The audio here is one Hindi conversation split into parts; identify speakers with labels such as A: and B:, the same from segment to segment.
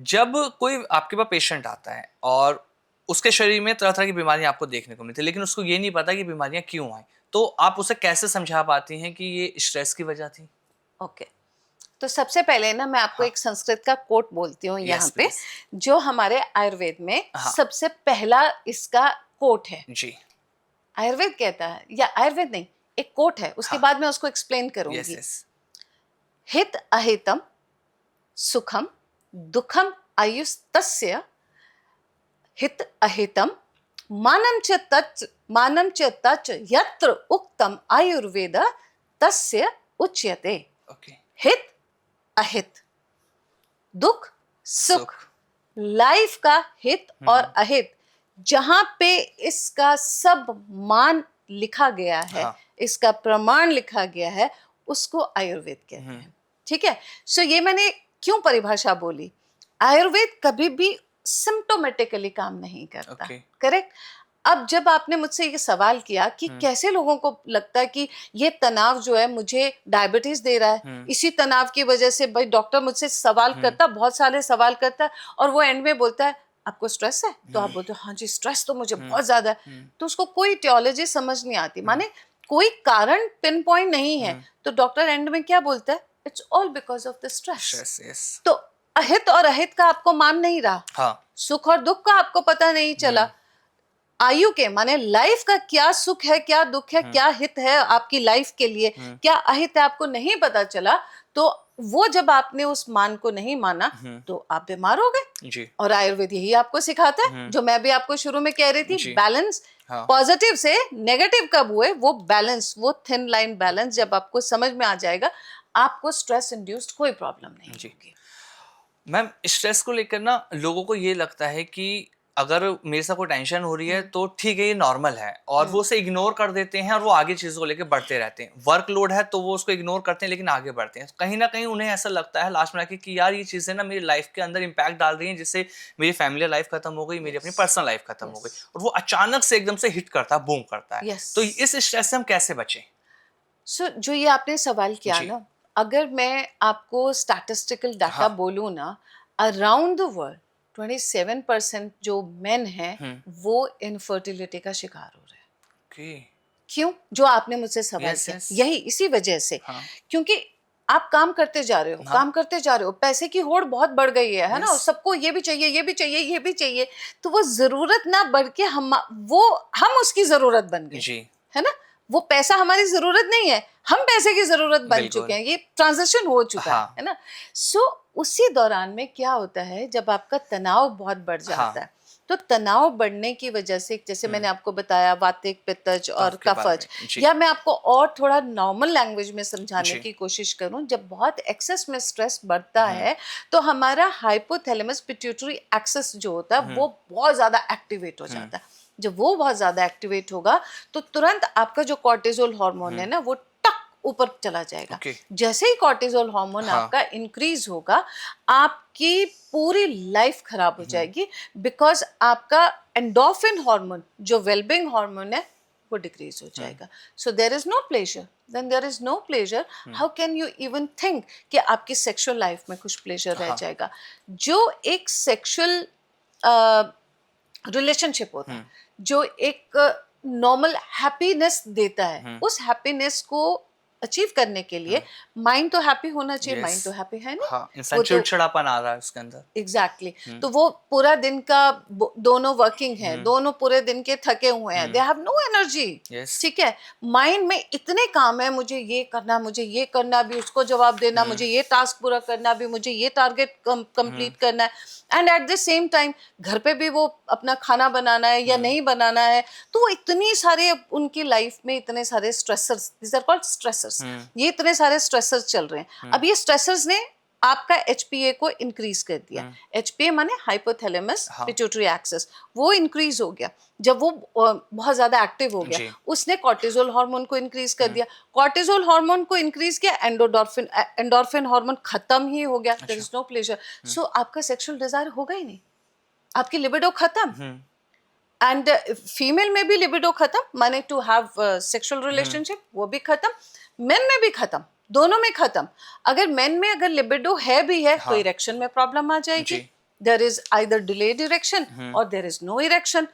A: जब कोई आपके पास पेशेंट आता है और उसके शरीर में तरह तरह की बीमारियां आपको देखने को मिलती है, लेकिन उसको ये नहीं पता कि बीमारियां क्यों आई, तो आप उसे कैसे समझा पाती हैं कि ये स्ट्रेस की वजह थी?
B: ओके। तो सबसे पहले ना मैं आपको
A: हाँ।
B: एक संस्कृत का कोट बोलती हूँ
A: यस
B: यहाँ पे,
A: प्लीज।
B: जो हमारे आयुर्वेद में
A: हाँ।
B: सबसे पहला इसका कोट है।
A: जी।
B: आयुर्वेद कहता है, या आयुर्वेद नहीं, एक कोट है, उसके
A: हाँ।
B: बाद मैं उसको एक्सप्लेन
A: यस
B: करूंगी।
A: यस।
B: हित अहितम सुखम दुखम आयुस्तस्य हित अहितम मानम च तच यत्र उक्तम आयुर्वेद तस्य उच्यते।
A: ओके।
B: हित अहित, दुख सुख,
A: सुख।
B: लाइफ का हित और अहित, जहां पे इसका सब मान लिखा गया है,
A: हाँ।
B: इसका प्रमाण लिखा गया है, उसको आयुर्वेद कहते हैं। ठीक है। सो ये मैंने क्यों परिभाषा बोली? आयुर्वेद कभी भी सिम्टोमेटिकली काम नहीं करता।
A: ओके।
B: करेक्ट। अब जब आपने मुझसे ये सवाल किया कि कैसे लोगों को लगता है कि ये तनाव जो है मुझे डायबिटीज दे रहा है, इसी तनाव की वजह से भाई डॉक्टर मुझसे सवाल करता, बहुत सारे सवाल करता, और वो एंड में बोलता है आपको स्ट्रेस है, तो आप बोलते हो हाँ जी स्ट्रेस तो मुझे बहुत ज्यादा है। तो उसको कोई टियोलॉजी समझ नहीं आती, माने कोई कारण पिन पॉइंट नहीं है, तो डॉक्टर एंड में क्या बोलता है? It's all because of the stress.
A: Stress. Yes.
B: तो अहित और अहित का आपको मान नहीं रहा,
A: हाँ।
B: सुख और दुख का आपको पता नहीं चला, आयु के माने लाइफ का क्या सुख है, क्या दुख है, क्या हित है आपकी लाइफ के लिए, क्या अहित है, आपको नहीं पता चला, तो वो जब आपने उस मान को नहीं माना तो आप बीमार हो गए।
A: जी।
B: और आयुर्वेद यही आपको सिखाता है, जो मैं भी आपको शुरू में कह रही थी,
A: जी।
B: बैलेंस।
A: हाँ।
B: पॉजिटिव से नेगेटिव कब हुए, वो बैलेंस, वो थिन लाइन बैलेंस जब आपको समझ में आ जाएगा, आपको स्ट्रेस इंड्यूस्ड कोई प्रॉब्लम नहीं होगी।
A: मैम, स्ट्रेस को लेकर ना लोगों को ये लगता है कि अगर मेरे साथ कोई टेंशन हो रही है तो ठीक है, ये नॉर्मल है, और वो उसे इग्नोर कर देते हैं और वो आगे चीज़ों को लेकर बढ़ते रहते हैं। वर्कलोड है तो वो उसको इग्नोर करते हैं लेकिन आगे बढ़ते हैं। कहीं ना कहीं उन्हें ऐसा लगता है लास्ट में आके कि यार ये चीज़ें ना मेरी लाइफ के अंदर इम्पैक्ट डाल रही हैं, जिससे मेरी फैमिली लाइफ खत्म हो गई, मेरी अपनी पर्सनल लाइफ खत्म हो गई, और वो अचानक से एकदम से हिट करता है, बूम करता है।
B: Yes.
A: तो इस स्ट्रेस से हम कैसे बचें?
B: सो जो ये आपने सवाल किया
A: जी।
B: ना, अगर मैं आपको स्टैटिस्टिकल डाटा
A: हाँ।
B: बोलूँ ना, अराउंड द वर्ल्ड 27% जो मेन हैं वो इनफर्टिलिटी का शिकार हो रहे हैं।
A: ओके।
B: क्यों? जो आपने मुझसे सवाल
A: यस
B: किया,
A: यस।
B: यही इसी वजह से।
A: हाँ।
B: क्योंकि आप काम करते जा रहे हो,
A: हाँ।
B: काम करते जा रहे हो, पैसे की होड़ बहुत बढ़ गई है ना,
A: यस।
B: सबको ये भी चाहिए, ये भी चाहिए, ये भी चाहिए, तो वो जरूरत ना बढ़ के हम उसकी जरूरत बन गए,
A: जी।
B: है ना। वो पैसा हमारी जरूरत नहीं है, हम पैसे की जरूरत बन चुके
A: बिल्कुल।
B: हैं, ये ट्रांजिशन हो चुका
A: हाँ।
B: है ना। सो उसी दौरान में क्या होता है, जब आपका तनाव बहुत बढ़
A: हाँ।
B: जाता है, तो तनाव बढ़ने की वजह से, जैसे मैंने आपको बताया, वातिक, पित्तज और
A: कफ के बारे
B: कफज,
A: में। जी।
B: या मैं आपको और थोड़ा नॉर्मल लैंग्वेज में समझाने
A: जी।
B: की कोशिश करूं, जब बहुत एक्सेस में स्ट्रेस बढ़ता है तो हमारा हाइपोथैलेमस पिट्यूटरी एक्सेस जो होता है वो बहुत ज्यादा एक्टिवेट हो जाता है। जब वो बहुत ज्यादा एक्टिवेट होगा तो तुरंत आपका जो कॉर्टिसोल हार्मोन है ना, वो टक ऊपर चला जाएगा।
A: ओके।
B: जैसे ही कॉर्टिसोल हार्मोन
A: हाँ।
B: आपका इंक्रीज होगा, आपकी पूरी लाइफ खराब हो जाएगी, बिकॉज आपका एंडोर्फिन हार्मोन जो वेलबींग हार्मोन है वो डिक्रीज हो जाएगा। So there is no pleasure, then there is no pleasure, how can you even think कि आपकी सेक्सुअल लाइफ में कुछ प्लेजर रह
A: हाँ।
B: जाएगा? जो एक सेक्सुअल रिलेशनशिप होता है, जो एक नॉर्मल हैप्पीनेस देता है, उस हैप्पीनेस को अचीव करने के लिए माइंड तो हैप्पी होना चाहिए। माइंड तो हैप्पी है नहीं,
A: हाँ, इंसान
B: वो तो
A: चिड़चिड़ापन आ रहा है उसके अंदर।
B: एग्जैक्टली तो वो पूरा दिन का दोनों वर्किंग है, दोनों पूरे दिन के थके हुए हैं, they have no energy.
A: Yes.
B: ठीक है, माइंड में इतने काम है, मुझे ये करना, मुझे ये करना भी, उसको जवाब देना, मुझे ये टास्क पूरा करना भी, मुझे ये टारगेट कंप्लीट करना है, and at the same time घर पे भी वो अपना खाना बनाना है या नहीं बनाना है। तो वो इतनी सारे उनकी लाइफ में इतने सारे stressors, these are called stressors, ये इतने सारे स्ट्रेसर्स चल रहे हैं। अब ये स्ट्रेसर्स ने आपका एचपीए को इंक्रीज कर दिया। एचपीए माने हाइपोथैलेमस पिट्यूटरी एक्सेस, वो इंक्रीज हो गया। जब वो बहुत ज्यादा एक्टिव हो गया, उसने कॉर्टिसोल हार्मोन को इंक्रीज कर दिया। कॉर्टिसोल हार्मोन को इंक्रीज किया, एंडोर्फिन हार्मोन खत्म ही हो गया, देयर इज नो प्लेजर। सो आपका सेक्सुअल डिजायर होगा ही नहीं, आपकी लिबिडो खत्म। एंड फीमेल में भी लिबिडो खत्म, माने टू हैव सेक्सुअल रिलेशनशिप, वो भी खत्म। मेन में भी खत्म, दोनों में खत्म। अगर मेन में अगर लिबिडो है भी है तो इरेक्शन में प्रॉब्लम आ जाएगी। There is either delayed erection और देयर इज नो इरेक्शन।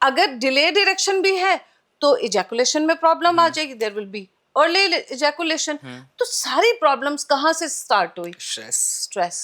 B: अगर डिलेड इरेक्शन भी है तो इजैकुलेशन में प्रॉब्लम आ जाएगी, there will be early ejaculation. तो सारी प्रॉब्लम्स कहाँ से स्टार्ट हुई?
A: स्ट्रेस।
B: स्ट्रेस।